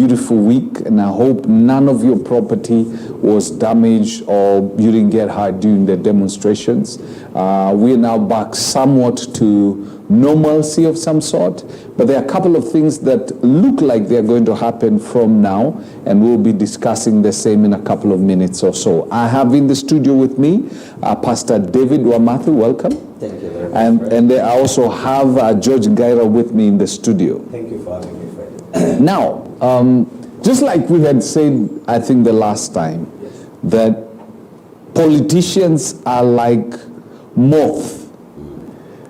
beautiful week, and I hope none of your property was damaged or you didn't get hurt during the demonstrations. We're now back somewhat to normalcy of some sort, but there are a couple of things that look like they're going to happen from now, and we'll be discussing the same in a couple of minutes or so. I have in the studio with me Pastor David Wamathu. Welcome. Thank you very much. And I also have George Gaira with me in the studio. Thank you for having me, Fred. Now, just like we had said, I think the last time, Yes. that politicians are like moths.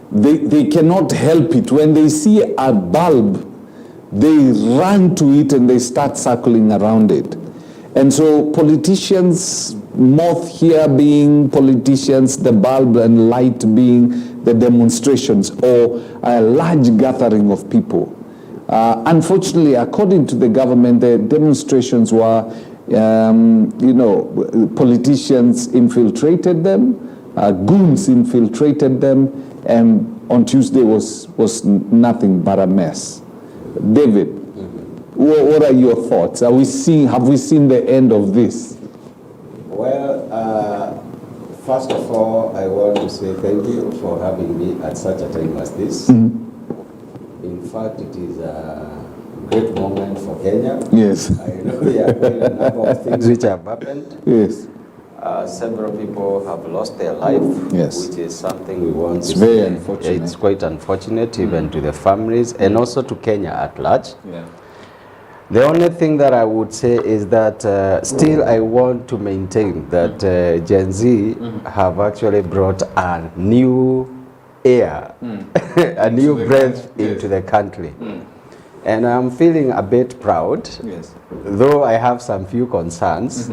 They cannot help it. When they see a bulb, they run to it and they start circling around it. And so politicians, moth here being politicians, the bulb and light being the demonstrations or a large gathering of people. Unfortunately, according to the government, the demonstrations were, politicians infiltrated them, goons infiltrated them, and on Tuesday was nothing but a mess. David, what are your thoughts? Have we seen the end of this? Well, first of all, I want to say thank you for having me at such a time as this. In fact, it is a great moment for Kenya. Yes. I know there have been a number of things which have happened. Yes. Several people have lost their life, Yes. which is something we want to It's very say. unfortunate. It's quite unfortunate, even to the families and also to Kenya at large. Yeah. The only thing that I would say is that still I want to maintain that Gen Z have actually brought a new air, a new breath into the country. And I'm feeling a bit proud, Yes. though I have some few concerns.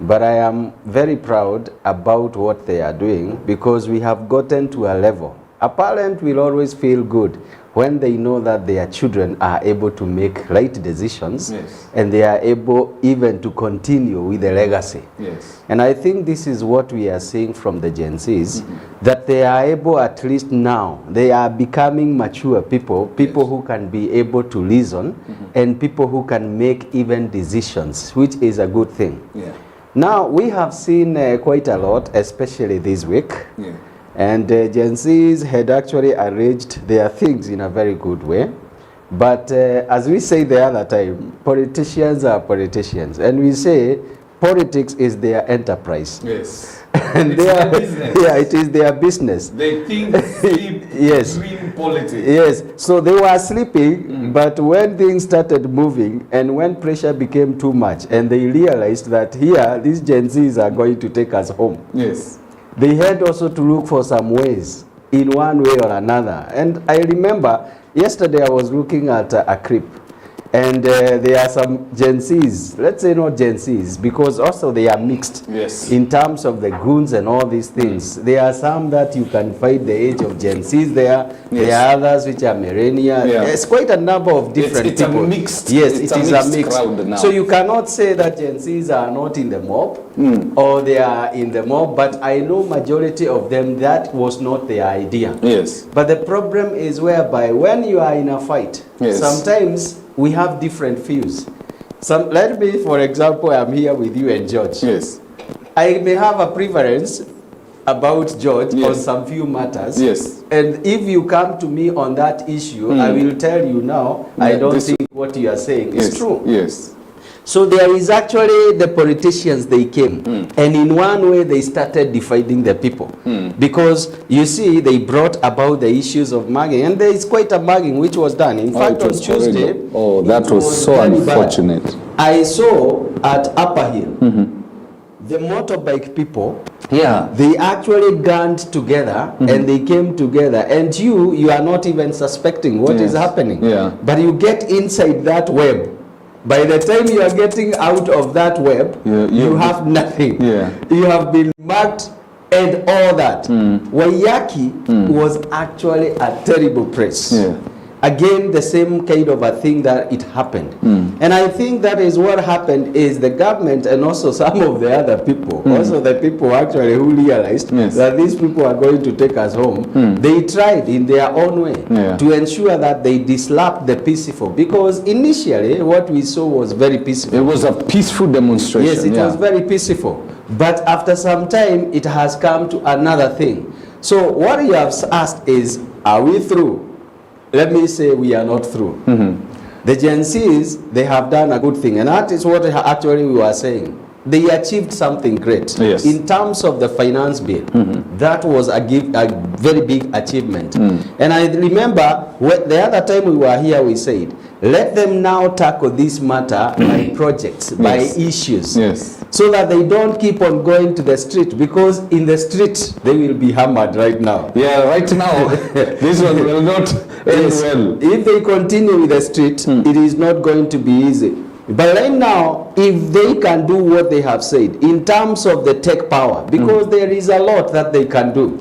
But I am very proud about what they are doing because we have gotten to a level. A parent will always feel good when they know that their children are able to make right decisions, Yes. and they are able even to continue with the legacy. Yes. And I think this is what we are seeing from the Gen Zs, that they are able, at least now, they are becoming mature people, people who can be able to reason, and people who can make even decisions, which is a good thing. Yeah. Now, we have seen quite a lot, especially this week, Yeah. and Gen Zs had actually arranged their things in a very good way. But as we say the other time, politicians are politicians, and we say politics is their enterprise. Yes. And It's their business. yeah, it is their business. They think sleep Yes. between politics. Yes, so they were sleeping, but when things started moving and when pressure became too much and they realized that here, these Gen Zs are going to take us home, Yes. they had also to look for some ways in one way or another. And I remember yesterday I was looking at a clip, and there are some Gen Zs, let's say not Gen Zs, because also they are mixed. Yes. In terms of the goons and all these things. There are some that you can find the age of Gen Zs there. Yes. There are others which are millennial. Yeah. There's quite a number of different It's a people. mixed- Yes, it's it a is mixed a mix. crowd now. So you cannot say that Gen Zs are not in the mob or they are in the mob, but I know majority of them, that was not their idea. Yes. But the problem is whereby when you are in a fight, Yes. sometimes we have different views. Let me, for example, I'm here with you and George. Yes. I may have a preference about George Yes. on some few matters. Yes. And if you come to me on that issue, I will tell you now, I Yeah, don't this- think what you are saying Yes. is true. Yes. So there is actually the politicians, they came, and in one way they started dividing the people. Because you see, they brought about the issues of mugging, and there is quite a mugging which was done. In fact, it on was Tuesday, horrible. Oh, that it was so very bad. unfortunate. I saw at Upper Hill, the motorbike people, Yeah. they actually ganged together and they came together, and you are not even suspecting what is Yes. happening. Yeah. But you get inside that web. By the time you are getting out of that web, Yeah, you have nothing. Yeah. You have been marked and all that. Waiyaki was actually a terrible place. Yeah. again, the same kind of a thing that it happened. And I think that is what happened is the government and also some of the other people, also the people actually who realized that these people are going to take us home, they tried in their own way to ensure that they disrupt the peaceful. Because initially what we saw was very peaceful. It was a peaceful demonstration. Yes, it was very peaceful. But after some time, it has come to another thing. So what you have asked is, are we through? Let me say we are not through. The Gen Zs, they have done a good thing, and that is what actually we were saying. They achieved something great. Yes. In terms of the finance bill. That was a very big achievement. And I remember the other time we were here, we said, let them now tackle this matter by projects, by issues, so that they don't keep on going to the street, because in the street they will be hammered right now. Yeah, right now this one will not end well. If they continue with the street, it is not going to be easy. But right now, if they can do what they have said in terms of the tech power, because there is a lot that they can do.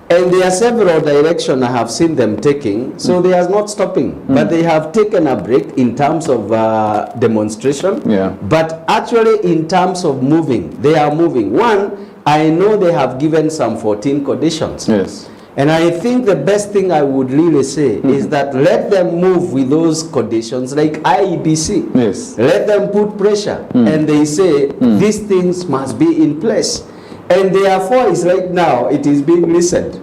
And there are several directions I have seen them taking, so they are not stopping. But they have taken a break in terms of demonstration. But actually in terms of moving, they are moving. One, I know they have given some 14 conditions. And I think the best thing I would really say is that let them move with those conditions, like IEBC. Let them put pressure, and they say these things must be in place. And therefore, is right now, it is being listened.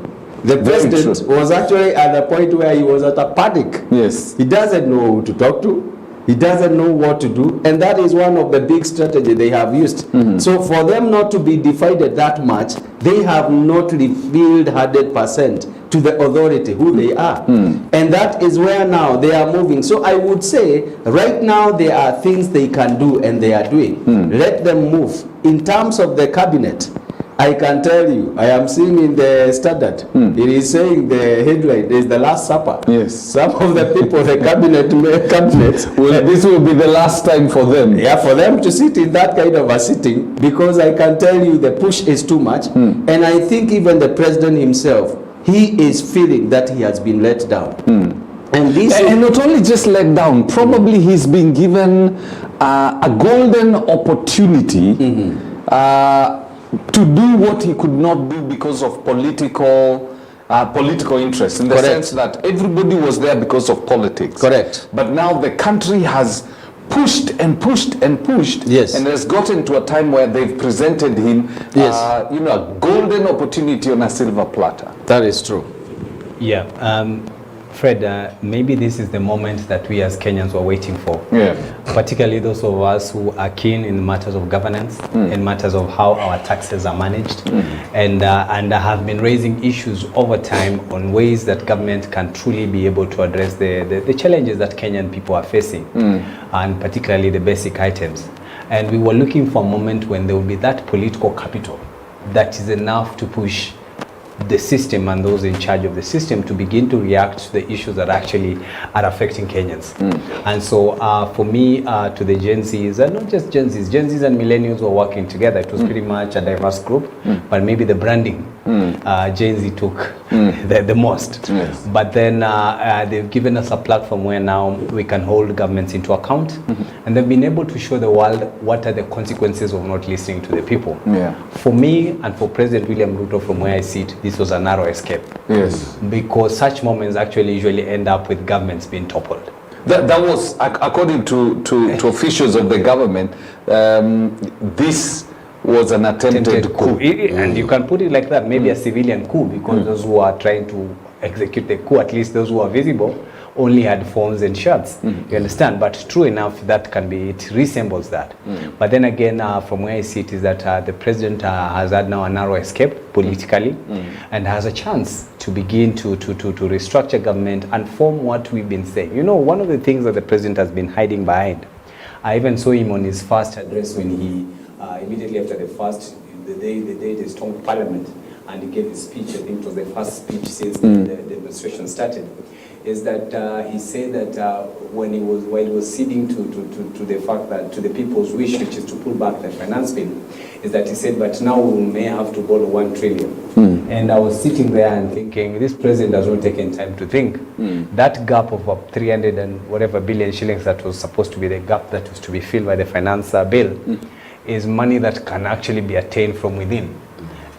The president was actually at a point where he was at a panic. He doesn't know who to talk to. He doesn't know what to do. And that is one of the big strategies they have used. So for them not to be divided that much, they have not revealed 100% to the authority who they are. And that is where now they are moving. So I would say, right now there are things they can do and they are doing. Let them move. In terms of the cabinet, I can tell you, I am seeing in the Standard, it is saying the headline is the Last Supper. Some of the people, the cabinet, well, this will be the last time for them. Yeah, for them to sit in that kind of a sitting, because I can tell you the push is too much. And I think even the president himself, he is feeling that he has been let down. And not only just let down, probably he's been given a golden opportunity to do what he could not do because of political interest, in the sense that everybody was there because of politics. But now the country has pushed and pushed and pushed, and has gotten to a time where they've presented him a golden opportunity on a silver platter. That is true. Yeah. Fred, maybe this is the moment that we as Kenyans were waiting for. Particularly those of us who are keen in matters of governance, in matters of how our taxes are managed, and have been raising issues over time on ways that government can truly be able to address the challenges that Kenyan people are facing, and particularly the basic items. And we were looking for a moment when there will be that political capital that is enough to push the system and those in charge of the system to begin to react to the issues that actually are affecting Kenyans. And so for me, to the Gen Zs, and not just Gen Zs and millennials were working together. It was pretty much a diverse group, but maybe the branding, Gen Z took the most. But then they've given us a platform where now we can hold governments into account, and they've been able to show the world what are the consequences of not listening to the people. For me and for President William Ruto, from where I sit, this was a narrow escape. Because such moments actually usually end up with governments being toppled. That was, according to officials of the government, this was an attempted coup. And you can put it like that, maybe a civilian coup, because those who are trying to execute the coup, at least those who are visible, only had phones and shirts. You understand? But true enough, that can be, it resembles that. But then again, from where I see it is that the president has had now a narrow escape politically, and has a chance to begin to restructure government and form what we've been saying. You know, one of the things that the president has been hiding behind, I even saw him on his first address when he, immediately after the day they stormed parliament, and he gave his speech. I think it was the first speech since the demonstration started. is that he said that while he was ceding to the fact that to the people's wish, which is to pull back the finance bill, is that he said, but now we may have to borrow 1 trillion. And I was sitting there and thinking, this president has not taken time to think. That gap of 300 and whatever billion shillings that was supposed to be the gap that was to be filled by the finance bill is money that can actually be attained from within.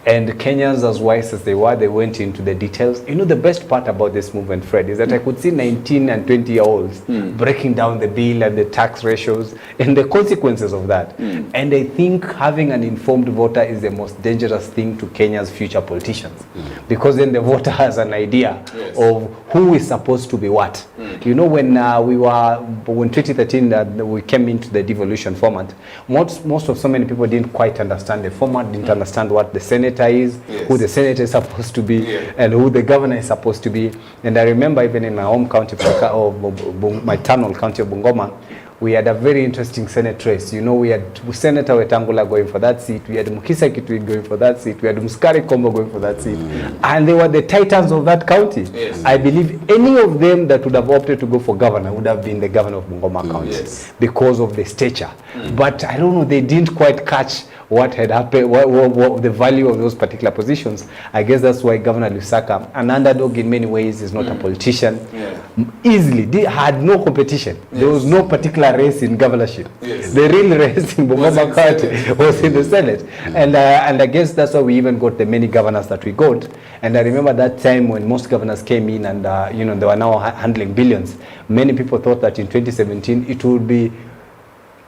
And Kenyans, as wise as they were, they went into the details. You know, the best part about this movement, Fred, is that I could see 19 and 20-year-olds breaking down the bill and the tax ratios and the consequences of that. And I think having an informed voter is the most dangerous thing to Kenya's future politicians. Because then the voter has an idea of who is supposed to be what. You know, when 2013 we came into the devolution format, most of so many people didn't quite understand the format, didn't understand what the Senate is, who the senator is supposed to be, and who the governor is supposed to be. And I remember even in my home county, my maternal county of Bungoma, we had a very interesting Senate race. You know, we had Senator Wetangula going for that seat, we had Mukisa Kitui going for that seat, we had Muskari Kombo going for that seat, and they were the titans of that county. I believe any of them that would have opted to go for governor would have been the governor of Bungoma County because of the stature. But I don't know, they didn't quite catch what had happened, what the value of those particular positions. I guess that's why Governor Lusaka, an underdog in many ways, is not a politician. Easily had no competition. There was no particular race in governorship. The real race in Bungoma County was in the Senate. And I guess that's why we even got the many governors that we got. And I remember that time when most governors came in and you know, they were now handling billions. Many people thought that in 2017 it would be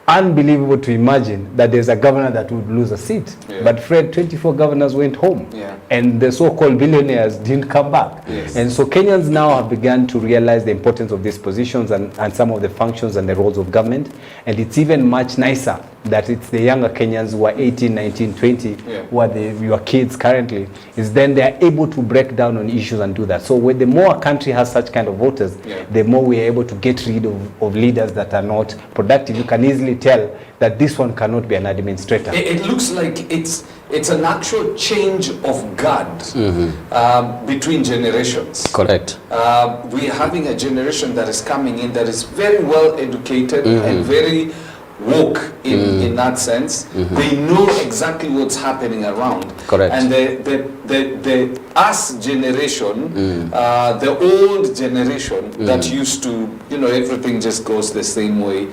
unbelievable to imagine that there's a governor that would lose a seat. But Fred, 24 governors went home, and the so-called billionaires didn't come back. And so Kenyans now have begun to realize the importance of these positions and some of the functions and the roles of government. And it's even much nicer that it's the younger Kenyans who are 18, 19, 20, who are your kids currently, is then they are able to break down on issues and do that. So when the more a country has such kind of voters, the more we are able to get rid of leaders that are not productive. You can easily tell that this one cannot be an administrator. It looks like it's an actual change of guard between generations. Correct. We're having a generation that is coming in that is very well educated and very woke in that sense. They know exactly what's happening around. Correct. And the us generation, the old generation that used to, you know, everything just goes the same way,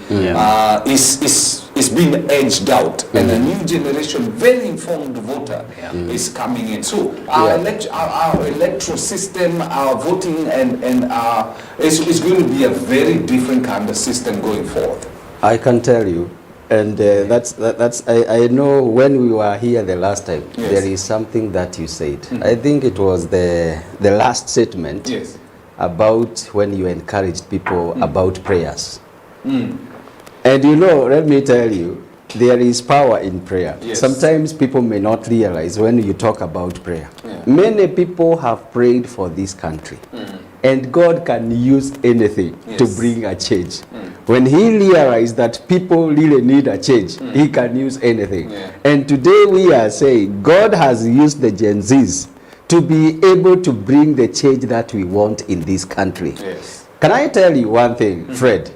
is being edged out. And a new generation, very informed voter is coming in. So our electoral system, our voting and is going to be a very different kind of system going forward. I can tell you, and I know when we were here the last time, there is something that you said. I think it was the last statement about when you encouraged people about prayers. And you know, let me tell you, there is power in prayer. Sometimes people may not realize when you talk about prayer. Many people have prayed for this country. And God can use anything to bring a change. When he realized that people really need a change, he can use anything. And today we are saying God has used the Gen Zs to be able to bring the change that we want in this country. Can I tell you one thing, Fred?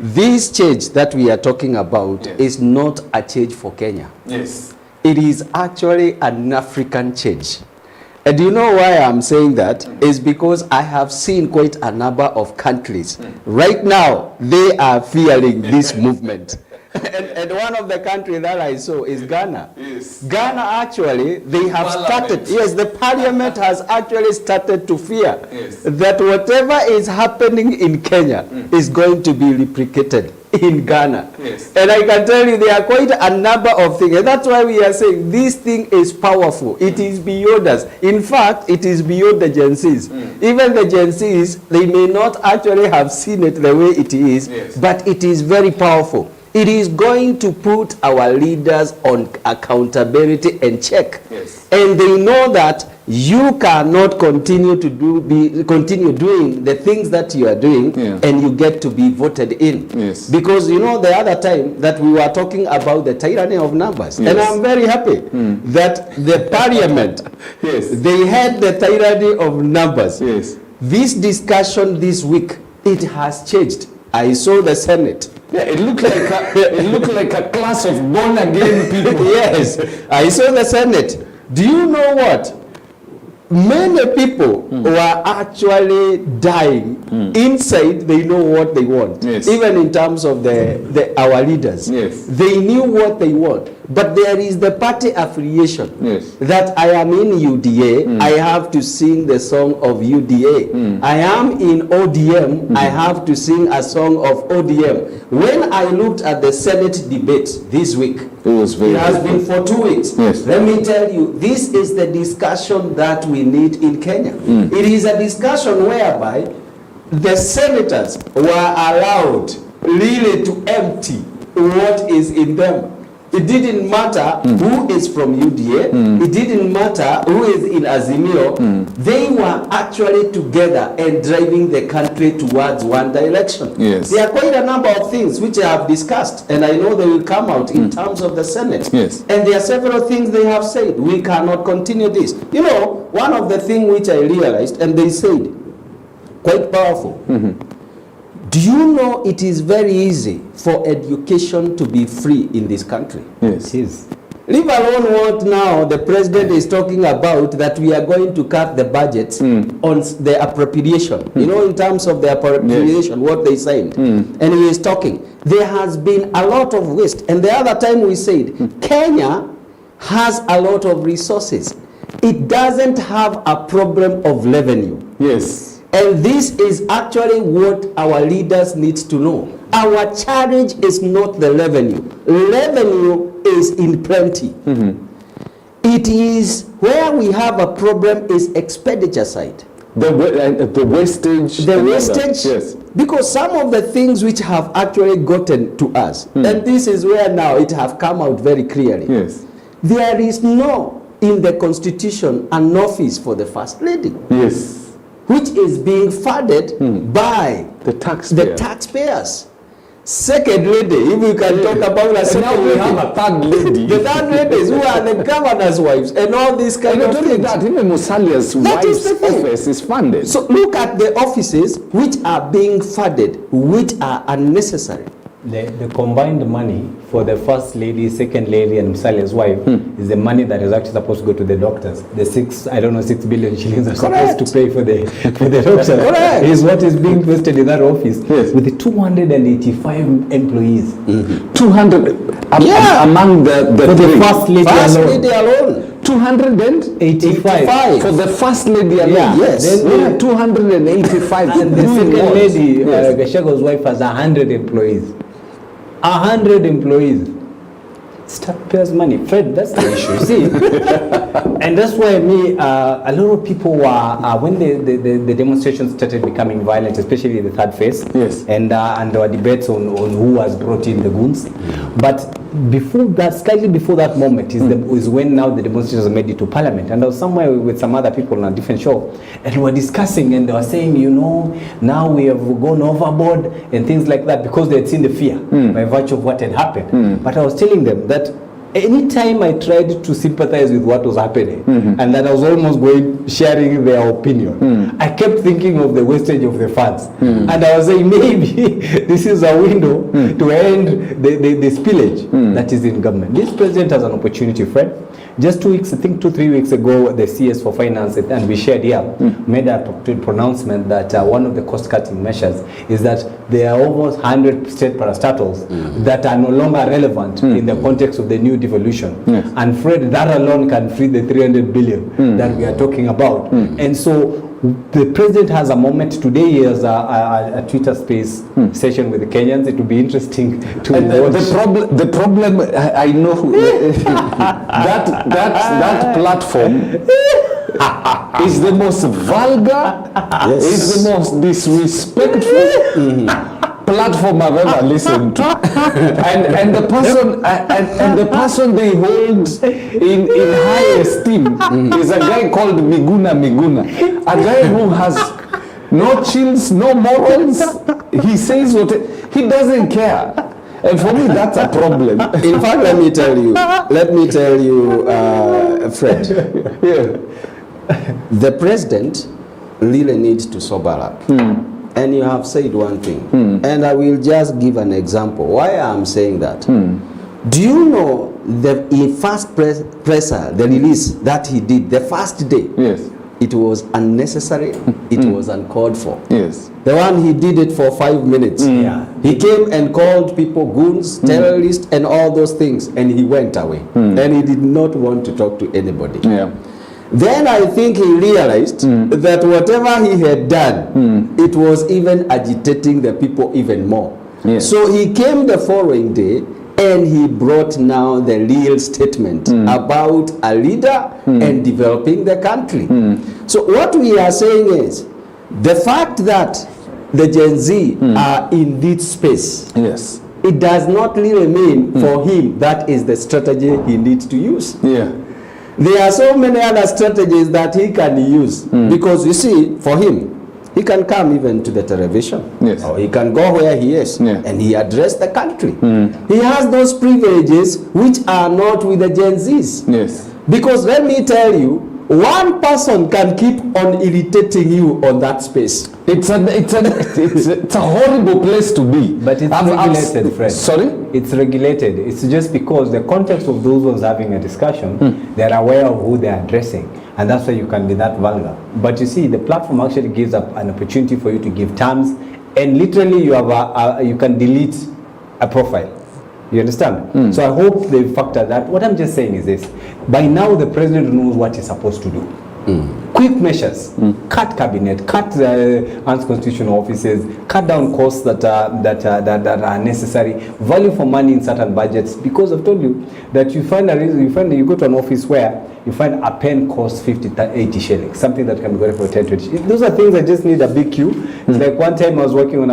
This change that we are talking about is not a change for Kenya. It is actually an African change. And you know why I'm saying that? Is because I have seen quite a number of countries. Right now, they are fearing this movement. And one of the countries that I saw is Ghana. Ghana actually, they have started, the parliament has actually started to fear that whatever is happening in Kenya is going to be replicated in Ghana. And I can tell you there are quite a number of things. And that's why we are saying this thing is powerful. It is beyond us. In fact, it is beyond the Gen Zs. Even the Gen Zs, they may not actually have seen it the way it is, but it is very powerful. It is going to put our leaders on accountability and check. And they know that you cannot continue to continue doing the things that you are doing and you get to be voted in. Because you know the other time that we were talking about the tyranny of numbers. And I'm very happy that the parliament, they had the tyranny of numbers. this discussion this week, it has changed. I saw the Senate. Yeah, it looked like a class of born again people. Yes, I saw the Senate. Do you know what? Many people were actually dying inside. They know what they want. Yes. Even in terms of our leaders. Yes. They knew what they want. But there is the party affiliation. Yes. That I am in UDA, I have to sing the song of UDA. I am in ODM, I have to sing a song of ODM. When I looked at the Senate debate this week, it has been for 2 weeks. Yes. Let me tell you, this is the discussion that we need in Kenya. It is a discussion whereby the senators were allowed really to empty what is in them. It didn't matter who is from UDA. It didn't matter who is in Azimio. They were actually together and driving the country towards one direction. Yes. There are quite a number of things which I have discussed, and I know they will come out in terms of the Senate. Yes. And there are several things they have said. We cannot continue this. You know, one of the things which I realized, and they said, quite powerful. Do you know it is very easy for education to be free in this country? Yes. It is. Leave alone what now the president is talking about, that we are going to cut the budgets on the appropriation. You know, in terms of the appropriation, what they signed. And he is talking. There has been a lot of waste. And the other time we said, Kenya has a lot of resources. It doesn't have a problem of revenue. Yes. And this is actually what our leaders need to know. Our challenge is not the revenue. Revenue is in plenty. It is where we have a problem is expenditure side. The wastage. The wastage, yes. Because some of the things which have actually gotten to us, and this is where now it have come out very clearly. Yes. There is no, in the constitution, an office for the first lady. Yes. Which is being funded by the taxpayers. Second lady, if we can talk about a second now we lady. have a third lady. The third ladies who are the governor's wives and all these kind of not only things. that, even Musalia's That is wife's the thing. office is funded. So look at the offices which are being funded, which are unnecessary. The combined money for the first lady, second lady, and Musalia's wife is the money that is actually supposed to go to the doctors. The 6 billion shillings are supposed to pay for the doctors. Correct. Is what is being invested in that office. Yes. With 285 employees. 200 among the For the three. first lady First alone. lady alone. 285. For the first lady alone. Yeah. Yes. Then 285. And the Doing second what? lady, Yes. Gashago's wife, has 100 employees. 100 employees. Taxpayers' money. Fred, that's the issue. See? And that's why a lot of people were, when the demonstrations started becoming violent, especially the third phase, Yes. and there were debates on who has brought in the goons. But before that, slightly before that moment, is when now the demonstrations made it to Parliament. And I was somewhere with some other people on a different show, and we were discussing, and they were saying, you know, now we have gone overboard and things like that, because they had seen the fear by virtue of what had happened. But I was telling them that anytime I tried to sympathize with what was happening, and that I was almost sharing their opinion, I kept thinking of the wastage of the funds. And I was saying, maybe this is a window to end the spillage that is in government. This president has an opportunity, Fred. Just 2 weeks, I think 2-3 weeks ago, the CS for Finance, and we shared here, made a pronouncement that one of the cost-cutting measures is that there are almost 100 state parastatals that are no longer relevant in the context of the new devolution. Yes. And Fred, that alone can free the 300 billion that we are talking about. And so the president has a moment today. He has a Twitter space session with the Kenyans. It will be interesting to watch. The problem, I know that platform is the most vulgar, is the most disrespectful platform I've ever listened to. and the person they hold in high esteem is a guy called Miguna, a guy who has no chills, no morals. He says what he doesn't care. And for me, that's a problem. In fact, let me tell you, Fred. Yeah. The president really need to sober up. And you have said one thing, and I will just give an example why I'm saying that. Do you know the first presser, the release that he did the first day? Yes. It was unnecessary. It was uncalled for. Yes. The one he did it for 5 minutes. Yeah. He came and called people goons, terrorists, and all those things, and he went away. And he did not want to talk to anybody. Yeah. Then I think he realized that whatever he had done, it was even agitating the people even more. Yes. So he came the following day and he brought now the real statement about a leader and developing the country. So what we are saying is the fact that the Gen Z are in this space, Yes. it does not really mean for him that is the strategy he needs to use. Yeah. There are so many other strategies that he can use because you see, for him, he can come even to the television. Yes. Or he can go where he is and he address the country. He has those privileges which are not with the Gen Zs. Yes. Because let me tell you, one person can keep on irritating you on that space. It's a horrible place to be. But it's regulated, Fred. Sorry? It's regulated. It's just because the context of those ones having a discussion, they're aware of who they're addressing. And that's why you can be that vulgar. But you see, the platform actually gives up an opportunity for you to give terms. And literally, you have you can delete a profile. You understand? So I hope they factor that. What I'm just saying is this. By now, the president knows what he's supposed to do. Quick measures, cut cabinet, cut unconstitutional offices, cut down costs that are necessary, value for money in certain budgets. Because I've told you that you find a reason, you go to an office where you find a pen costs 50, 80 shillings, something that can be got for 10, 20. Those are things that just need a big queue. It's like one time I was working on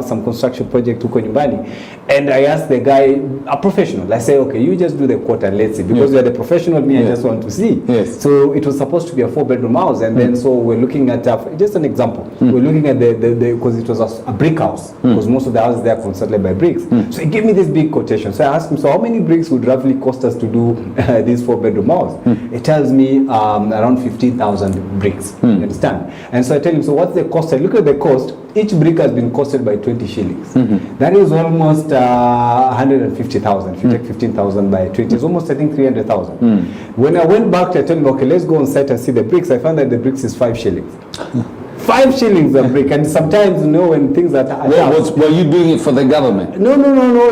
some construction project huko nyumbani, and I asked the guy, a professional, I say, okay, you just do the quote and let's see, because you're the professional, me, I just want to see. Yes. So it was supposed to be a 4-bedroom house, and then so we're looking at, just an example, we're looking at because it was a brick house, because most of the houses there are constructed by bricks. So he gave me this big quotation. So I asked him, so how many bricks would roughly cost us to do this 4-bedroom house? It tells me around 15,000 bricks. You understand? And so I tell him, so what's the cost? I look at the cost. Each brick has been costed by 20 shillings. That is almost 150,000. If you take 15,000 by 20, it's almost, I think, 300,000. When I went back, I told him, okay, let's go on site and see the bricks. I found that the bricks is 5 shillings. 5 shillings a brick. And sometimes, you know, when things are Were you doing it for the government? No,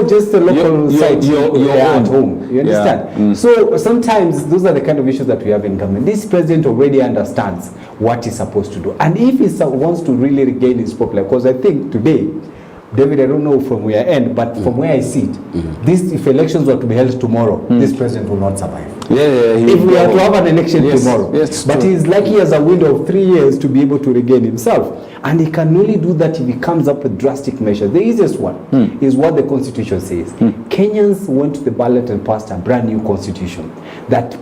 just the local site. You're at home. You understand? So sometimes those are the kind of issues that we have in government. This president already understands what he's supposed to do. And if he wants to really regain his popular, because I think today, David, I don't know from where I end, but from where I see it, this, if elections were to be held tomorrow, this president will not survive. If we are to have an election tomorrow. But he is lucky as a window of 3 years to be able to regain himself. And he can only do that if he comes up with drastic measures. The easiest one is what the Constitution says. Kenyans went to the ballot and passed a brand new Constitution that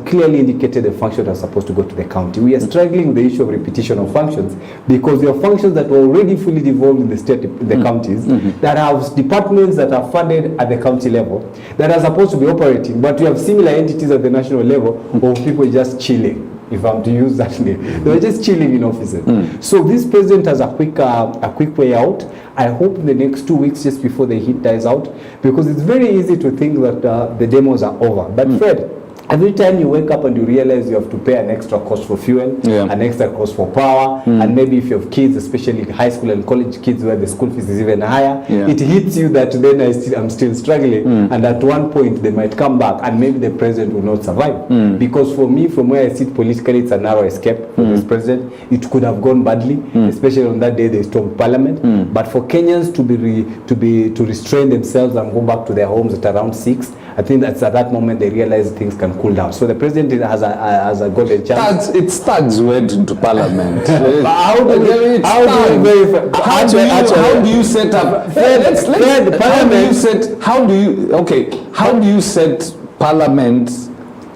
clearly indicated the functions that are supposed to go to the county. We are struggling with the issue of repetition of functions because there are functions that were already fully devolved in the state, the counties, that have departments that are funded at the county level, that are supposed to be operating, but we have similar entities at the national level of people just chilling. If I'm to use that name, they were just chilling in offices. So this president has a quick way out. I hope in the next 2 weeks, just before the heat dies out, because it's very easy to think that the demos are over. But Fred, every time you wake up and you realize you have to pay an extra cost for fuel, an extra cost for power, and maybe if you have kids, especially high school and college kids where the school fees is even higher, it hits you that then I'm still struggling, and at one point they might come back and maybe the president will not survive. Because for me, from where I sit politically, it's a narrow escape for this president. It could have gone badly, especially on that day they stormed parliament. But for Kenyans to restrain themselves and go back to their homes at around 6, I think that's at that moment they realize things can cool down. So the president has a golden chance. It's thugs went into parliament. How do you set up? How do you set parliament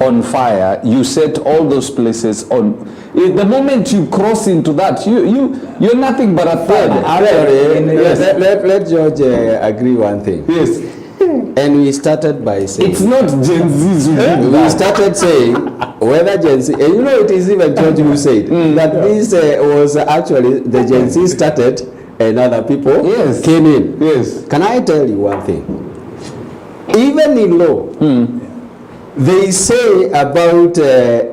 on fire? You set all those places on. The moment you cross into that, you're nothing but a third. Let George agree one thing. Yes. And we started by saying, It's not Gen Zs who did we that. started saying whether Gen Z, and you know it is even George who said that this was actually the Gen Z started and other people Yes. came in. Yes. Can I tell you one thing? Even in law, they say about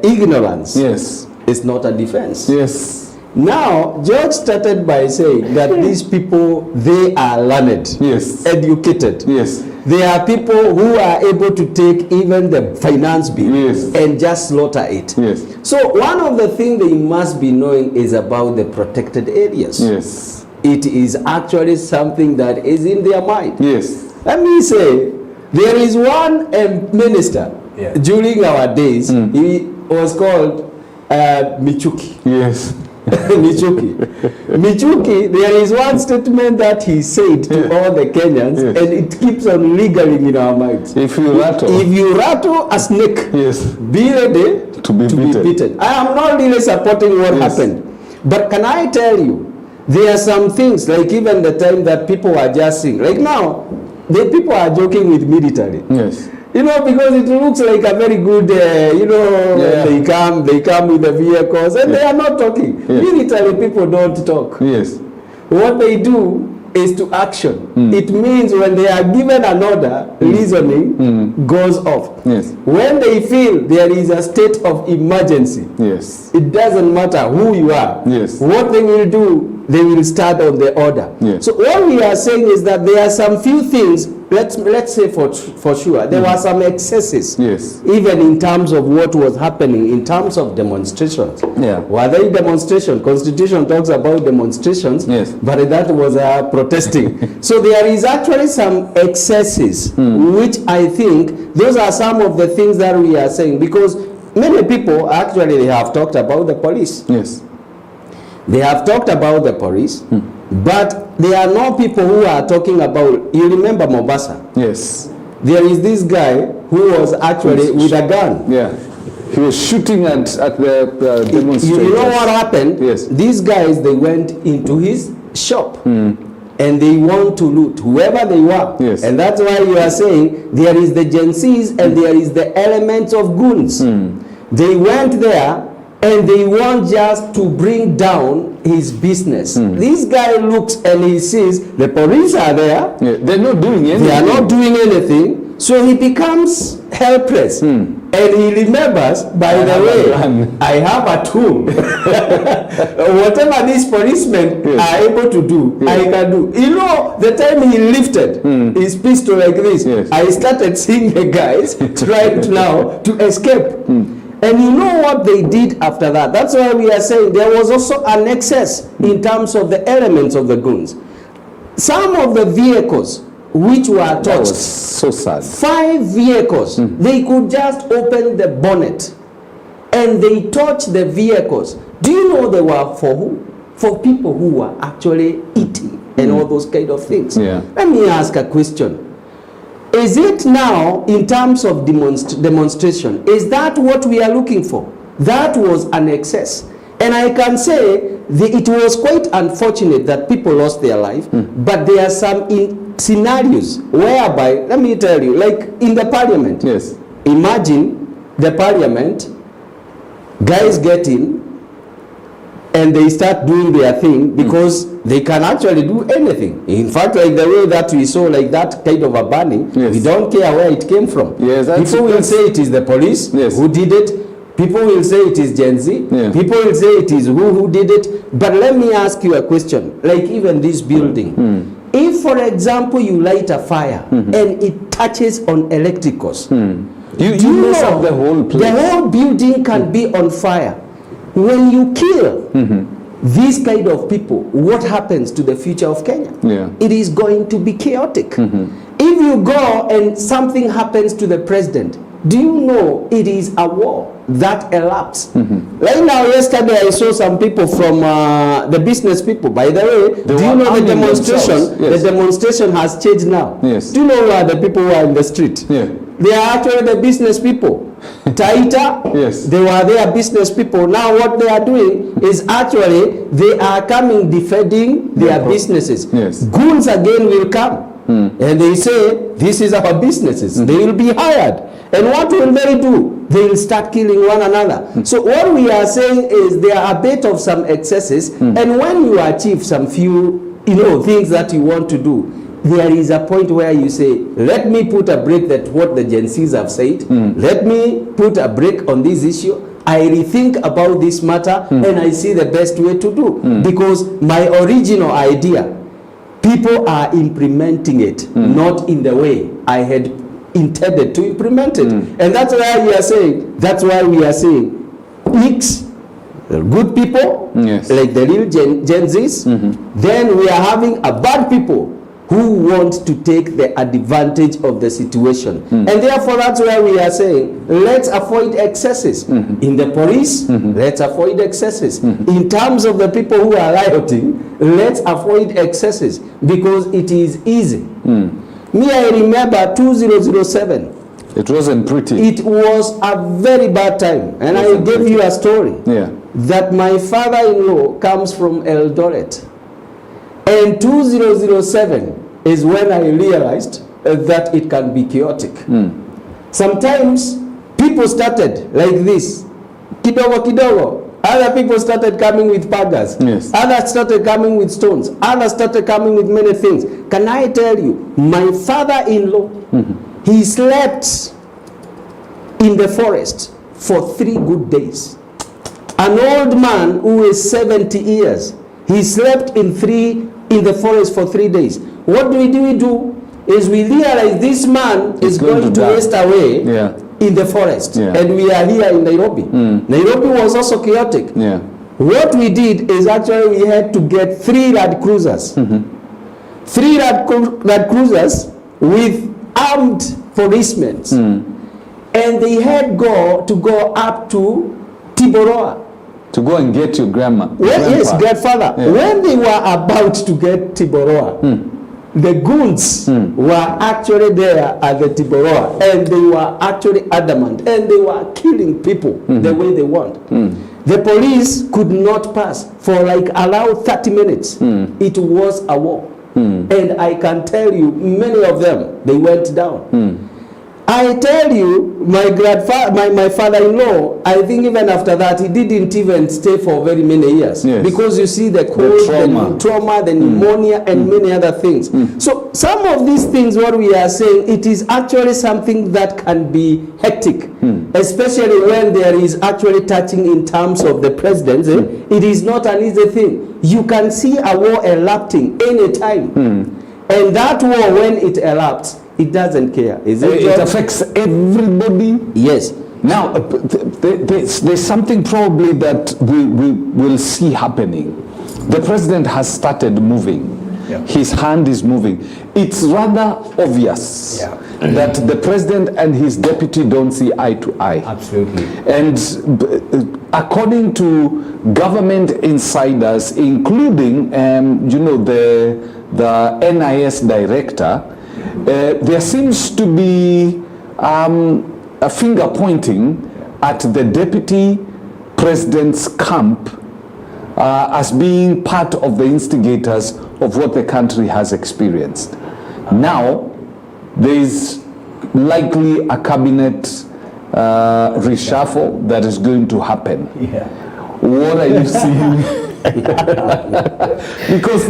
ignorance Yes. is not a defense. Yes. Now, George started by saying that these people, they are learned, Yes. educated. Yes. They are people who are able to take even the finance bill Yes. and just slaughter it. Yes. So one of the things they must be knowing is about the protected areas. Yes. It is actually something that is in their mind. Yes. Let me say, there is one minister Yeah. during our days, he was called Michuki. Yes. Michuki. Michuki, there is one statement that he said to all the Kenyans, Yes. and it keeps on lingering in our minds. If you rattle. If you rattle a snake, Yes. be ready To be beaten. I am not really supporting what Yes. happened. But can I tell you, there are some things, like even the time that people are just saying, like now, the people are joking with military. Yes. You know, because it looks like a very good, Yeah. they come with the vehicles, and they are not talking. Yeah. Military people don't talk. Yes. What they do is to action. It means when they are given an order, reasoning goes off. Yes. When they feel there is a state of emergency, Yes. it doesn't matter who you are. Yes. What they will do, they will start on the order. Yes. So what we are saying is that there are some few things, let's say for sure, there were some excesses. Yes. Even in terms of what was happening, in terms of demonstrations. Yeah. Were they demonstration? Constitution talks about demonstrations, Yes. but that was protesting. So there is actually some excesses, which I think those are some of the things that we are saying, because many people actually they have talked about the police. Yes. They have talked about the police, but there are no people who are talking about, you remember Mombasa? Yes. There is this guy who was actually with a gun. Yeah. He was shooting at the demonstrators. You know what happened? Yes. These guys, they went into his shop and they want to loot whoever they were. Yes. And that's why you are saying there is the Gen Zs and there is the elements of goons. They went there and they want just to bring down his business. This guy looks and he sees the police are there. Yeah. They're not doing anything. They are not doing anything. So he becomes helpless. And he remembers, by the have a way, gun. I have a tool. Whatever these policemen Yes. are able to do, Yes. I can do. You know, the time he lifted his pistol like this, Yes. I started seeing the guys trying to now to escape. And you know what they did after that? That's why we are saying there was also an excess in terms of the elements of the goons. Some of the vehicles which were That was touched, so sad. 5 vehicles, they could just open the bonnet and they touched the vehicles. Do you know they were for who? For people who were actually eating and all those kind of things. Yeah. Let me ask a question. Is it now, in terms of demonstration, is that what we are looking for? That was an excess. And I can say it was quite unfortunate that people lost their life, but there are some scenarios whereby, let me tell you, like in the parliament. Yes. Imagine the parliament, guys get in, and they start doing their thing because they can actually do anything. In fact, like the way that we saw, like that kind of a burning, Yes. we don't care where it came from. Yes, People will say it is the police Yes. who did it. People will say it is Gen Z. Yeah. People will say it is who did it. But let me ask you a question. Like even this building. If, for example, you light a fire and it touches on electricals, You mess know up the whole place. the whole building can be on fire. When you kill these kind of people, what happens to the future of Kenya? Yeah. It is going to be chaotic. If you go and something happens to the president, do you know it is a war that elapsed? Right now, yesterday I saw some people from the business people. By the way, They do you were know the arming demonstration? themselves. Yes. The demonstration has changed now. Yes. Do you know who are the people who are in the street? Yeah. They are actually the business people. Taita, Yes. they were their business people. Now what they are doing is actually they are coming defending their businesses. Yes. Goons again will come. and they say, this is our businesses. They will be hired. And what will they do? They will start killing one another. So what we are saying is there are a bit of some excesses, and when you achieve some few, things that you want to do, there is a point where you say, let me put a break that what the Gen Zs have said. Let me put a break on this issue. I rethink about this matter, and I see the best way to do. Because my original idea, people are implementing it, not in the way I had intended to implement it. And that's why we are saying, mix good people, like the real Gen Zs, then we are having a bad people who want to take the advantage of the situation. And therefore, that's why we are saying, let's avoid excesses. In the police, let's avoid excesses. In terms of the people who are rioting, let's avoid excesses, because it is easy. Me, I remember 2007. It wasn't pretty. It was a very bad time. And I gave you a story. That my father-in-law comes from Eldoret. And 2007 is when I realized that it can be chaotic. Sometimes people started like this, kidogo kidogo. Other people started coming with pagas. Others started coming with stones. Others started coming with many things. Can I tell you, my father-in-law, he slept in the forest for 3 good days. An old man who is 70 years, he slept in the forest for 3 days. What do? Is we realize this man is going to waste away in the forest. And we are here in Nairobi. Nairobi was also chaotic. What we did is actually we had to get 3 Land Cruisers. 3 Land Cruisers with armed policemen. And they had to go up to Tiboroa. To go and get your grandma. Yes, grandfather. When they were about to get Tiboroa, the goons were actually there at the Tiboroa, and they were actually adamant, and they were killing people the way they want. The police could not pass for like around 30 minutes. It was a war. And I can tell you, many of them, they went down. I tell you, my father-in-law, I think even after that, he didn't even stay for very many years. Because you see the cold, the trauma, the pneumonia, and many other things. So some of these things, what we are saying, it is actually something that can be hectic, especially when there is actually touching in terms of the presidency. It is not an easy thing. You can see a war erupting anytime. And that war, when it erupts, it doesn't care. It affects everybody. Yes. Now, there's something probably that we will see happening. The president has started moving. His hand is moving. It's rather obvious that the president and his deputy don't see eye to eye. Absolutely. And according to government insiders, including the NIS director, there seems to be a finger pointing at the deputy president's camp as being part of the instigators of what the country has experienced. Now, there is likely a cabinet reshuffle that is going to happen. What are you seeing? Because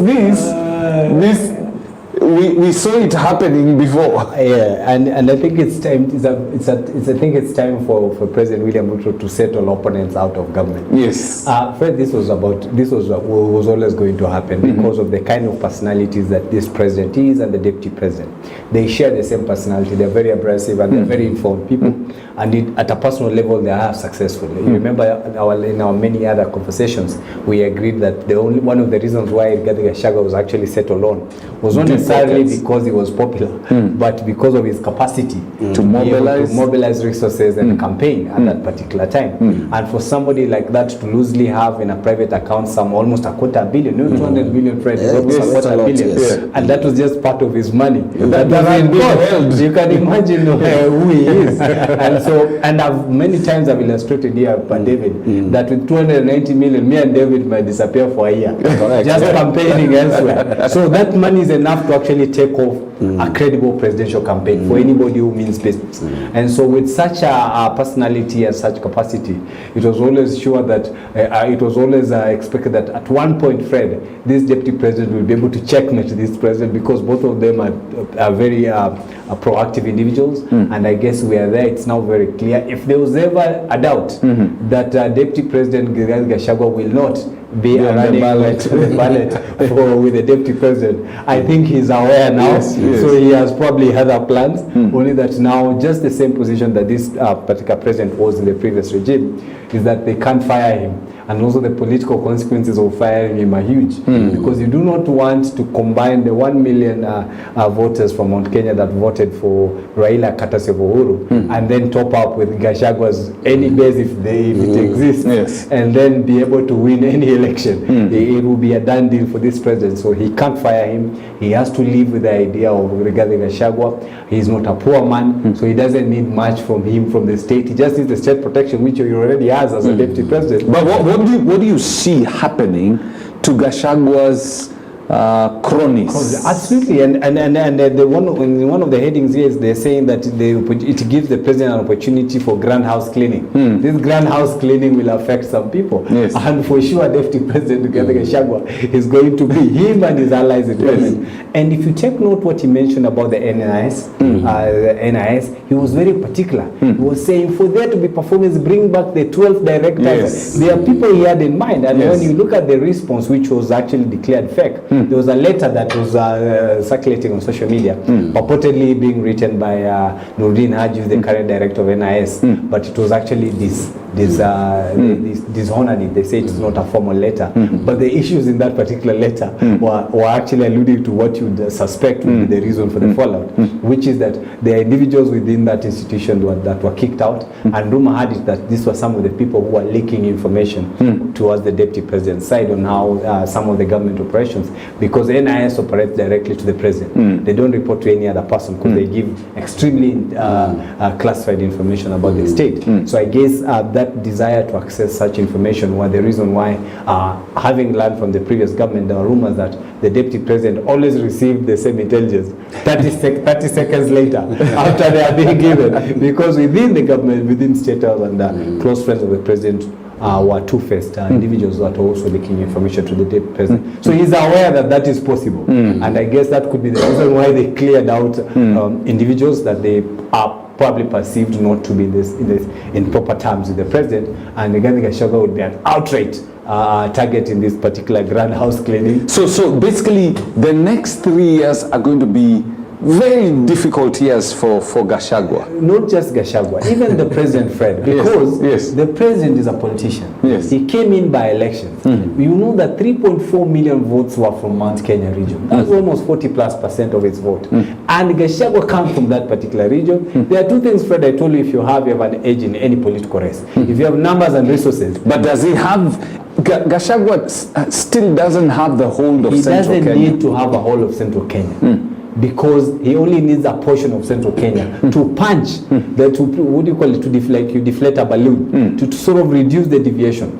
we saw it happening before. And I think it's time. I think it's time for President William Ruto to settle opponents out of government. Yes. Fred, this was always going to happen because of the kind of personalities that this president is and the deputy president. They share the same personality. They're very abrasive and they're very informed people. And at a personal level, they are successful. You remember in our many other conversations, we agreed that one of the reasons why Rigathi Gachagua was actually set alone was not necessarily because he was popular, but because of his capacity to mobilize resources and campaign at that particular time. And for somebody like that to loosely have in a private account almost $250 billion, 200 billion, Fred, almost $250 billion, and that was just part of his money. You can imagine who he is. And many times I've illustrated here, David, that with 290 million, me and David might disappear for a year, just campaigning elsewhere. So that money is enough to actually take off a credible presidential campaign for anybody who means business. And so with such a personality and such capacity, it was always sure that it was always expected that at one point, Fred, this deputy president will be able to checkmate this president, because both of them are very proactive individuals. And I guess we are there. It's now very clear. If there was ever a doubt that Deputy President Gachagua will not be running the ballot with the deputy president, I think he's aware now. So he has probably had other plans, only that now just the same position that this particular president was in the previous regime is that they can't fire him. And also the political consequences of firing him are huge, because you do not want to combine the 1 million voters from Mount Kenya that voted for Raila courtesy of Uhuru, and then top up with Gachagua's any base if it exists, and then be able to win any election. It will be a done deal for this president. So he can't fire him. He has to live with the idea of regarding Gachagua. He's not a poor man, so he doesn't need much from him from the state. He just needs the state protection, which he already has as a deputy president. But what do you see happening to Gachagua's cronies? Absolutely, and in one of the headings here is they're saying that it gives the president an opportunity for grand house cleaning. This grand house cleaning will affect some people, and for sure Deputy President Gachagua is going to be him and his allies in government. And if you take note what he mentioned about the NIS, he was very particular. He was saying for there to be performance, bring back the 12 directors. There are people he had in mind, and when you look at the response, which was actually declared fake, there was a letter that was circulating on social media, purportedly being written by Nurdin Haji, the current director of NIS, but it was actually dishonored it. They say it's not a formal letter, but the issues in that particular letter were actually alluding to what you would suspect would be the reason for the fallout, which is that there are individuals within that institution that were kicked out, and rumor had it that these were some of the people who were leaking information towards the deputy president's side on how some of the government operations, because NIS operates directly to the president. They don't report to any other person, because they give extremely classified information about the state. So I guess that desire to access such information was the reason why, having learned from the previous government, there were rumors that the deputy president always received the same intelligence 30 seconds later after they are being given, because within the government, within state house and close friends of the president were two-faced individuals that are also leaking information to the deputy president. So he's aware that that is possible, and I guess that could be the reason why they cleared out individuals that they are probably perceived not to be in proper terms with the president, and again Gachagua would be an outright target in this particular grand house cleaning. So basically the next 3 years are going to be very difficult years for Gachagua. Not just Gachagua, even the president, Fred, because the president is a politician. He came in by election. You know that 3.4 million votes were from Mount Kenya region. That's almost 40+% of its vote. And Gachagua comes from that particular region. There are two things, Fred, I told you, if you have an edge in any political race. If you have numbers and resources. But does he have... Gachagua still doesn't have the hold of Central Kenya. He doesn't need to have a whole of Central Kenya. Because he only needs a portion of Central Kenya to punch, what do you call it, like you deflate a balloon, to sort of reduce the deviation.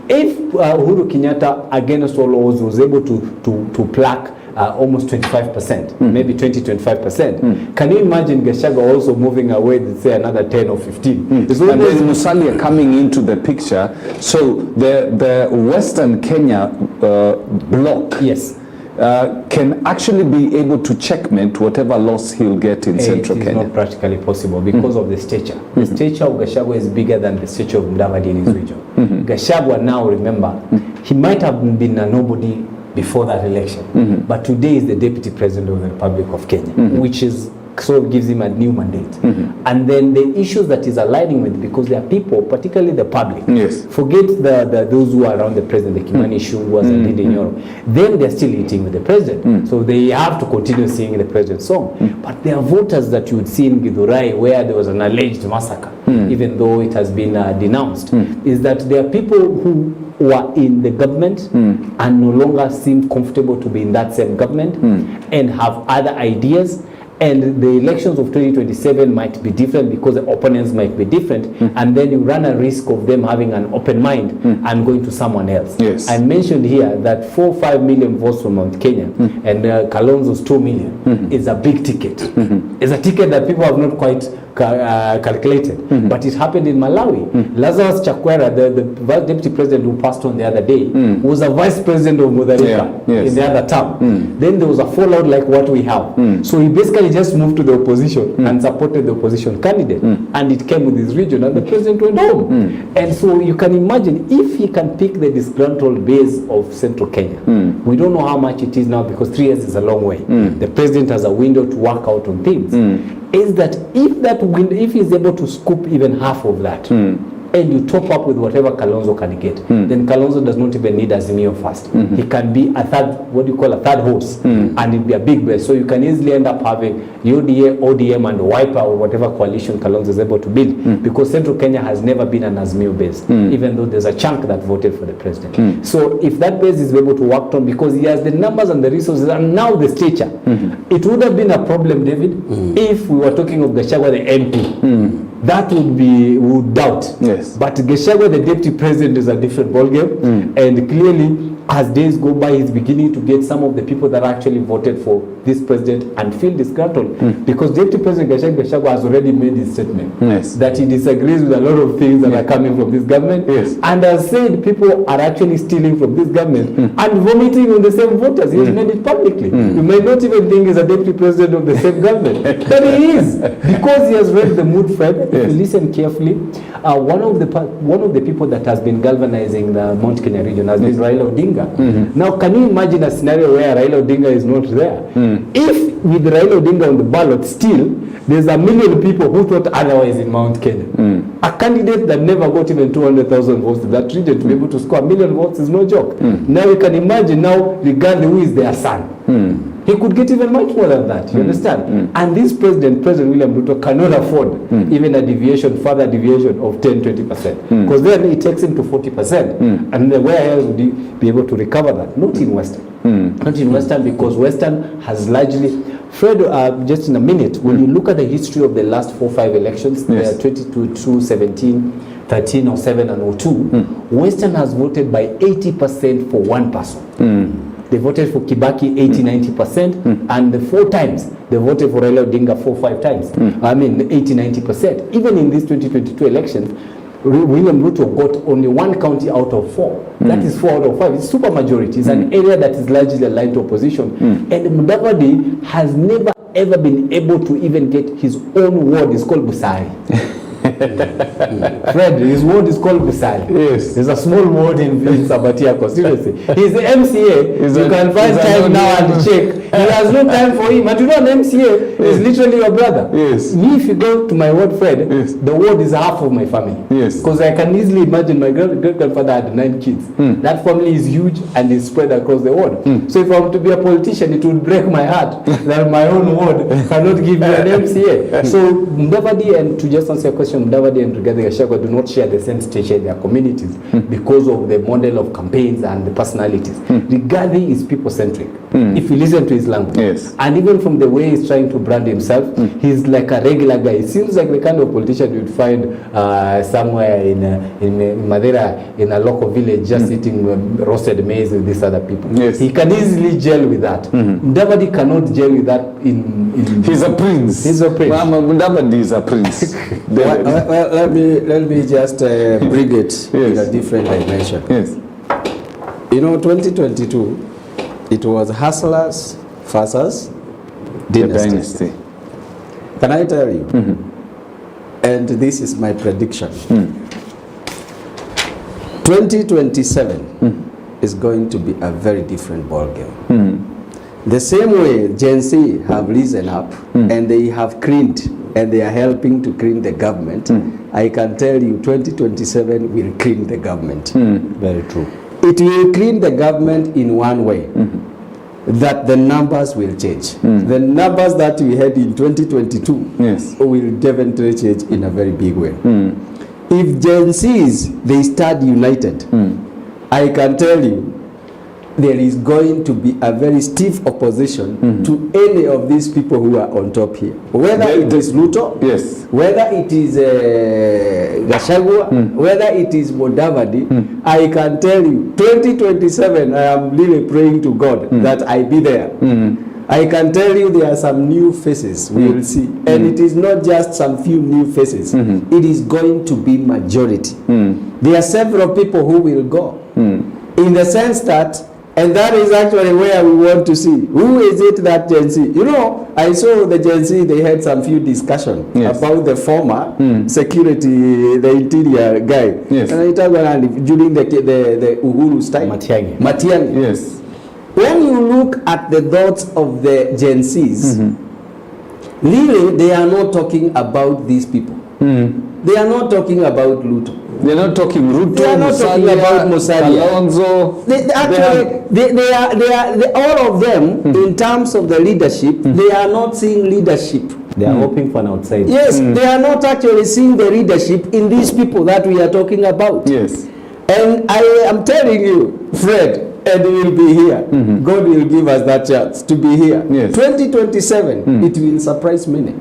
If Uhuru Kenyatta, against all odds, was able to pluck almost 25%, maybe 20-25%, can you imagine Gachagua also moving away, let's say another 10 or 15? And there's Musalia coming into the picture. So the Western Kenya bloc can actually be able to checkmate whatever loss he'll get in Central Kenya. It is not practically possible because of the stature. The stature of Gachagua is bigger than the stature of Mudavadi in his region. Gachagua now, remember, he might have been a nobody before that election, but today is the deputy president of the Republic of Kenya, which is sort of gives him a new mandate. And then the issues that he's aligning with, because there are people, particularly the public, forget those who are around the president, the Kimani Ichung'wahs and Ndindi Nyoro, then they're still eating with the president. So they have to continue singing the president's song. But there are voters that you would see in Githurai where there was an alleged massacre, even though it has been denounced, is that there are people who are in the government and no longer seem comfortable to be in that same government and have other ideas and the elections of 2027 might be different because the opponents might be different, and then you run a risk of them having an open mind and going to someone else. Yes. I mentioned here that 4-5 million votes from Mount Kenya and Kalonzo's 2 million is a big ticket. It's a ticket that people have not quite calculated, but it happened in Malawi. Lazarus Chakwera, the deputy president who passed on the other day, was a vice president of Mutharika in the other term. Then there was a fallout like what we have. So he basically just moved to the opposition and supported the opposition candidate, and it came with his region, and the president went home. And so you can imagine if he can pick the disgruntled base of central Kenya. We don't know how much it is now because 3 years is a long way. The president has a window to work out on things. Is that if he's able to scoop even half of that, and you top up with whatever Kalonzo can get, then Kalonzo does not even need Azimio first. He can be a third, what do you call a third horse, and it'll be a big base. So you can easily end up having UDA, ODM, and Wiper, or whatever coalition Kalonzo is able to build, because Central Kenya has never been an Azimio base, even though there's a chunk that voted for the president. So if that base is able to work on, because he has the numbers and the resources, and now the stature, it would have been a problem, David, if we were talking of Gachagua, the MP. That would doubt. Yes. But Gachagua, the deputy president, is a different ballgame. And clearly, as days go by, he's beginning to get some of the people that actually voted for this president and feel disgruntled. Because deputy president Gachagua has already made his statement that he disagrees with a lot of things that are coming from this government. And has said people are actually stealing from this government and vomiting on the same voters. He has made it publicly. You may not even think he's a deputy president of the same government. But he is. Because he has read the mood, Fred. If you listen carefully, one of the people that has been galvanizing the Mount Kenya region has been Raila Odinga. Now, can you imagine a scenario where Raila Odinga is not there? If with Raila Odinga on the ballot still, there's a million people who thought otherwise in Mount Kenya. A candidate that never got even 200,000 votes in that region to be able to score 1 million votes is no joke. Now you can imagine now, regardless who is their son. He could get even much more than that, you understand? And this President William Ruto cannot afford even a further deviation of 10-20%. Because then it takes him to 40%. And where else would he be able to recover that? Not in Western. Not in Western, because Western has largely... Fred, just in a minute, when you look at the history of the last 4-5 elections, 22, 17, 13, 07, and 02, Western has voted by 80% for one person. They voted for Kibaki 80-90%, and the 4 times they voted for Raila Odinga 4-5 times. 80-90%. Even in these 2022 elections, William Ruto got only 1 county out of 4. That is 4 out of 5. It's super majority. It's an area that is largely aligned to opposition. And Mudavadi has never ever been able to even get his own ward. It's called Busari. Fred, his ward is called Busari. Yes. There's a small ward in Sabatia constituency. He's the MCA. You can find time now and check. He has no time for him. And you know, an MCA is literally your brother. Yes. Me, if you go to my ward, Fred, the ward is half of my family. Yes. Because I can easily imagine my great-grandfather had 9 kids. That family is huge and is spread across the ward. So if I were to be a politician, it would break my heart that my own ward cannot give me an MCA. So Mudavadi, and to just answer your question, Mudavadi and Rigathi Gachagua do not share the same stage in their communities because of the model of campaigns and the personalities. Rigathi is people-centric. If you listen to his language, and even from the way he's trying to brand himself, he's like a regular guy. He seems like the kind of politician you'd find somewhere in Madeira, in a local village, just eating roasted maize with these other people. He can easily gel with that. Mudavadi cannot gel with that He's a prince. He's a prince. Mudavadi is a prince. Well, let me just bring it in a different dimension. You know, 2022, it was hustlers versus dynasty. Can I tell you? And this is my prediction. 2027 is going to be a very different ballgame. The same way Gen Z have risen up and they have cleaned and they are helping to clean the government, I can tell you 2027 will clean the government. Very true. It will clean the government in one way, that the numbers will change. The numbers that we had in 2022 will definitely change in a very big way. If Gen Zs, they stand united, I can tell you, there is going to be a very stiff opposition to any of these people who are on top here. Whether it is Ruto, yes, whether it is Gachagua, whether it is Mudavadi, I can tell you, 2027, I am really praying to God that I be there. I can tell you there are some new faces we will see. And it is not just some few new faces. It is going to be majority. There are several people who will go. In the sense that, and that is actually where we want to see. Who is it that Gen Z? You know, I saw the Gen Z, they had some few discussion about the former security, the interior guy. Yes. And I talk about during the Uhuru's time. Matiang'i. Yes. When you look at the thoughts of the Gen Zs, really they are not talking about these people. They are not talking about Luto. They're not talking Ruto, They are not talking about Musalia. Kalonzo. They all of them, in terms of the leadership, they are not seeing leadership. They are hoping for an outside. Yes, they are not actually seeing the leadership in these people that we are talking about. Yes. And I am telling you, Fred, and we will be here. God will give us that chance to be here. Yes. 2027, it will surprise many.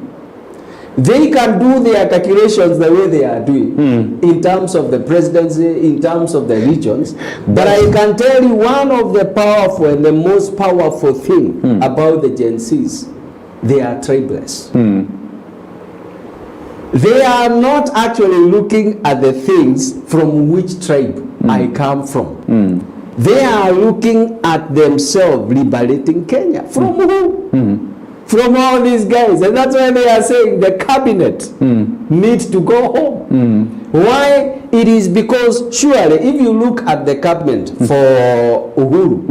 They can do their calculations the way they are doing in terms of the presidency, in terms of the regions. But I can tell you one of the powerful and the most powerful thing about the Gen Zs, they are tribeless. They are not actually looking at the things from which tribe I come from. They are looking at themselves liberating Kenya. From who? From all these guys. And that's why they are saying the cabinet needs to go home. Why? It is because surely if you look at the cabinet for Uhuru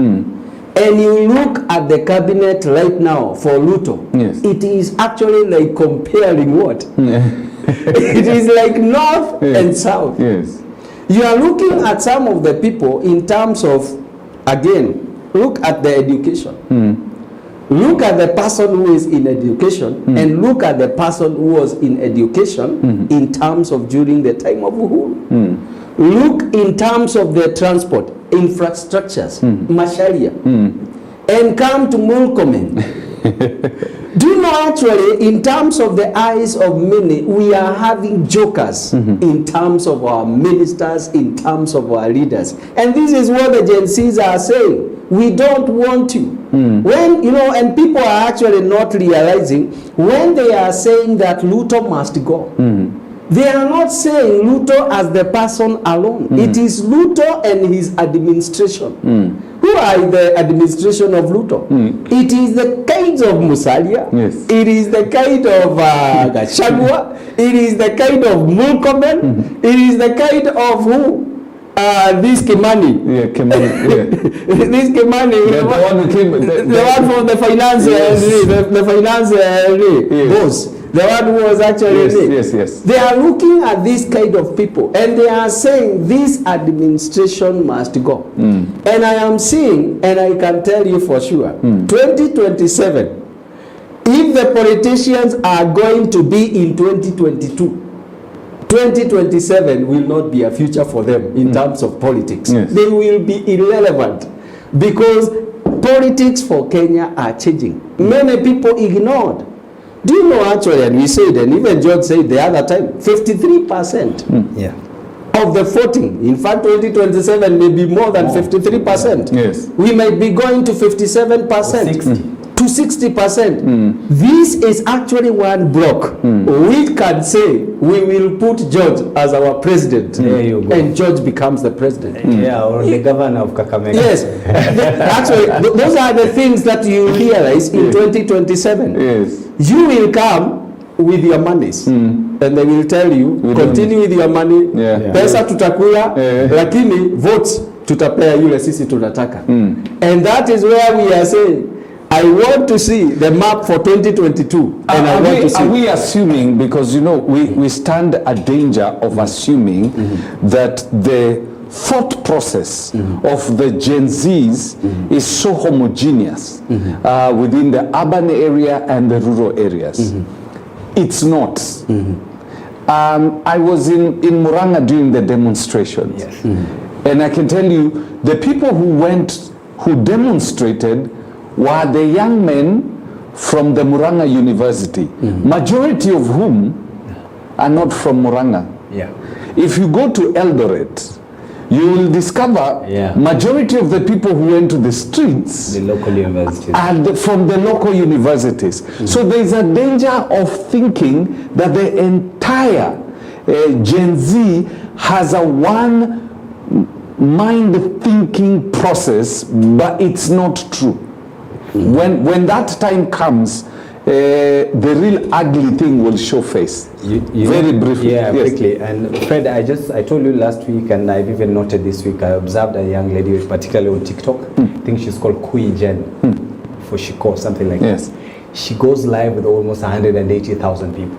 and you look at the cabinet right now for Ruto, it is actually like comparing what? It is like north and south. Yes. You are looking at some of the people in terms of, again, look at the education. Look at the person who is in education and look at the person who was in education in terms of during the time of Uhuru. Look in terms of the transport, infrastructures, Macharia, and come to Murkomen. Do you know actually in terms of the eyes of many, we are having jokers in terms of our ministers, in terms of our leaders. And this is what the Gen Zs are saying. We don't want you. When, you know, and people are actually not realizing when they are saying that Ruto must go. They are not saying Ruto as the person alone. It is Ruto and his administration. Who are the administration of Ruto? It is the kind of Musalia. Yes. It is the kind of Gachagua. It is the kind of Murkomen. It is the kind of who? This Kimani. Yeah, Kimani. Yeah. This Kimani. The one who came. The one from the finance. The finance boss. The one who was actually yes. They are looking at this kind of people and they are saying this administration must go. And I am seeing, and I can tell you for sure, 2027, if the politicians are going to be in 2022, 2027 will not be a future for them in terms of politics. Yes. They will be irrelevant because politics for Kenya are changing. Many people ignored. Do you know actually, and we said, and even George said the other time, 53% of the voting. In fact, 2027 may be more than 53%. Yes. We might be going to 57%. To 60%. This is actually one block. We can say we will put George as our president and George becomes the president. Or the governor of Kakamega. Yes. Actually, those are the things that you realize in 2027. Yes. You will come with your monies and they will tell you, continue with your money, pesa tutakula, lakini votes tutapea yule sisi tunataka. And that is where we are saying, I want to see the map for 2022 and I want to see. Are we assuming, because you know we stand a danger of assuming that the thought process of the Gen Zs is so homogeneous within the urban area and the rural areas? It's not. I was in Muranga during the demonstrations, and I can tell you the people who went who demonstrated were the young men from the Murang'a University, majority of whom are not from Murang'a. Yeah. If you go to Eldoret, you will discover Yeah. majority of the people who went to the streets The local universities. are from the local universities. So there is a danger of thinking that the entire Gen Z has a one mind thinking process, but it's not true. When that time comes, the real ugly thing will show face. Very briefly. Yeah, Yes. quickly. And Fred, I told you last week, and I've even noted this week, I observed a young lady, particularly on TikTok. I think she's called Kui Jen, for Shiko, something like Yes. that. She goes live with almost 180,000 people.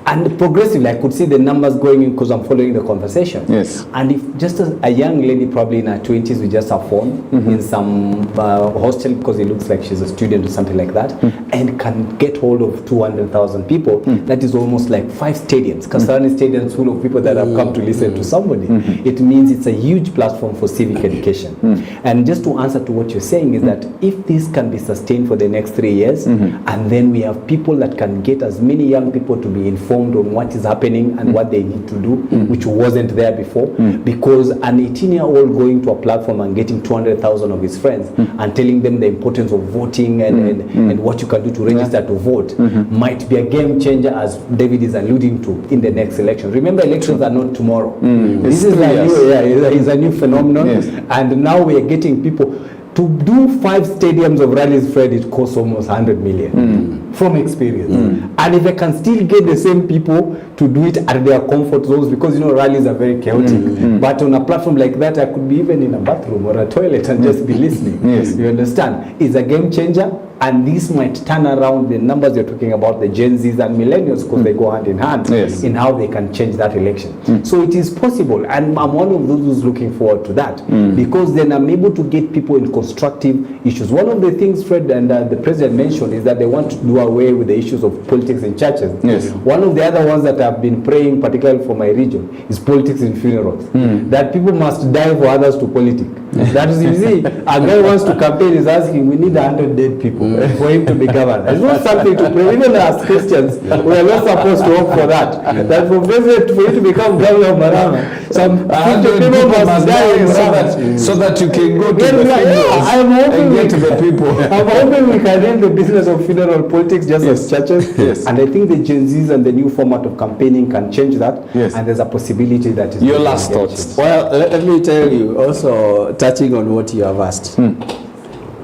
And progressively, I could see the numbers going in because I'm following the conversation. Yes. And if just a young lady, probably in her 20s, with just her phone in some hostel, because it looks like she's a student or something like that, and can get hold of 200,000 people, that is almost like 5 stadiums. Kasarani Stadium is full of people that have come to listen to somebody. It means it's a huge platform for civic education. And just to answer to what you're saying is that if this can be sustained for the next 3 years, and then we have people that can get as many young people to be informed on what is happening and what they need to do, which wasn't there before, because an 18-year-old going to a platform and getting 200,000 of his friends and telling them the importance of voting and what you can do to register to vote might be a game changer, as David is alluding to, in the next election. Remember, elections are not tomorrow. This is a new phenomenon, and now we are getting people. To do 5 stadiums of rallies, Fred, it costs almost 100 million from experience. And if I can still get the same people to do it at their comfort zones, because you know rallies are very chaotic. But on a platform like that, I could be even in a bathroom or a toilet and just be listening. You understand? It's a game changer. And this might turn around the numbers you're talking about, the Gen Zs and millennials, because they go hand in hand in how they can change that election. So it is possible, and I'm one of those who's looking forward to that, because then I'm able to get people in constructive issues. One of the things Fred and the president mentioned is that they want to do away with the issues of politics in churches. One of the other ones that I've been praying, particularly for my region, is politics in funerals. That people must die for others to politics. That is, you see, a guy wants to campaign, is asking, we need 100 dead people for him to be governor. It's not something to pray. Even as Christians, we are not supposed to hope for that. That for president, for you to become governor of Murang'a, some 50 people must die so that you can go to the funerals and get to the people. I'm hoping we can end the business of funeral politics just as churches. And I think the Gen Zs and the new format of campaigning can change that. And there's a possibility that is... Your last thoughts? Well, let me tell you, also touching on what you have asked.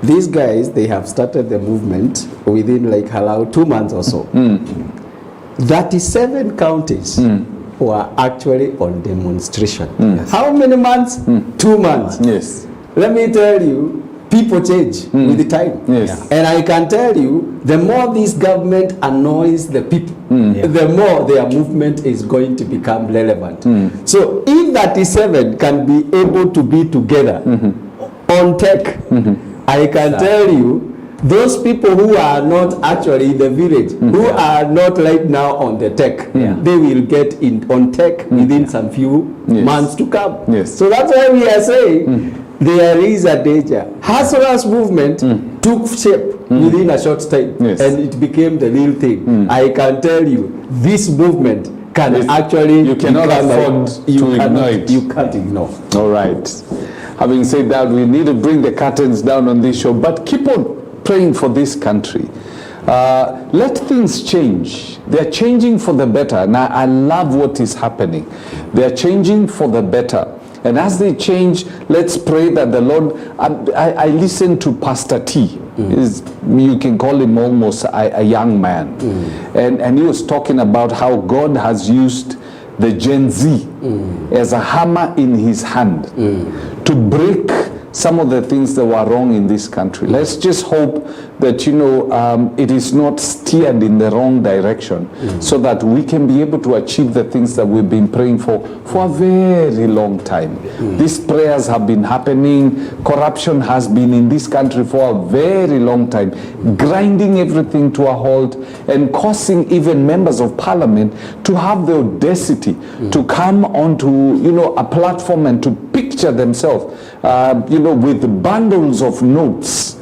These guys, they have started the movement within like 2 months or so. 37 counties were actually on demonstration. How many months? 2 months. Let me tell you, people change with the time. And I can tell you, the more this government annoys the people, the more their movement is going to become relevant. So if 37 can be able to be together on tech, I can tell you, those people who are not actually in the village, who are not right now on the tech, they will get in on tech within some few months to come. So that's why we are saying there is a danger. Hustlers movement took shape within a short time, and it became the real thing. I can tell you, this movement can actually... You cannot afford to ignore it. You can't ignore. All right. Having said that, we need to bring the curtains down on this show, but keep on praying for this country. Let things change. They're changing for the better. Now, I love what is happening. They're changing for the better. And as they change, let's pray that the Lord... I listened to Pastor T. You can call him almost a young man. And he was talking about how God has used the Gen Z as a hammer in his hand to break some of the things that were wrong in this country. Let's just hope that, you know, it is not steered in the wrong direction, so that we can be able to achieve the things that we've been praying for a very long time. These prayers have been happening. Corruption has been in this country for a very long time, grinding everything to a halt and causing even members of parliament to have the audacity to come onto, you know, a platform and to picture picture themselves, with bundles of notes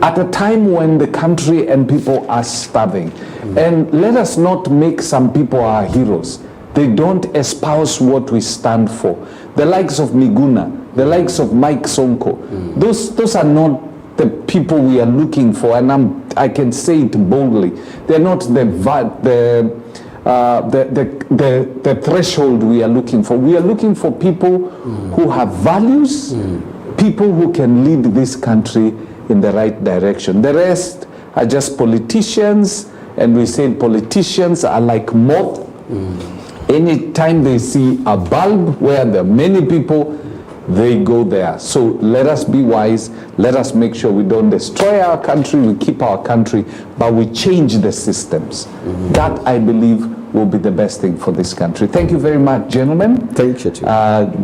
at a time when the country and people are starving. And let us not make some people our heroes. They don't espouse what we stand for. The likes of Miguna, the likes of Mike Sonko, those are not the people we are looking for, and I can say it boldly. They're not the threshold we are looking for. We are looking for people who have values, people who can lead this country in the right direction. The rest are just politicians, and we say politicians are like moth. Anytime they see a bulb where there are many people, they go there. So let us be wise. Let us make sure we don't destroy our country, we keep our country, but we change the systems. That, I believe, will be the best thing for this country. Thank you very much, gentlemen. Thank you too.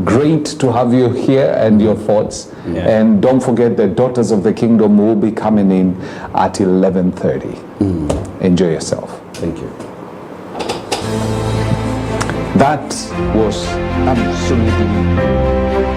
Great to have you here and your thoughts. Yeah. And don't forget the Daughters of the Kingdom will be coming in at 11:30. Enjoy yourself. Thank you. That was absolutely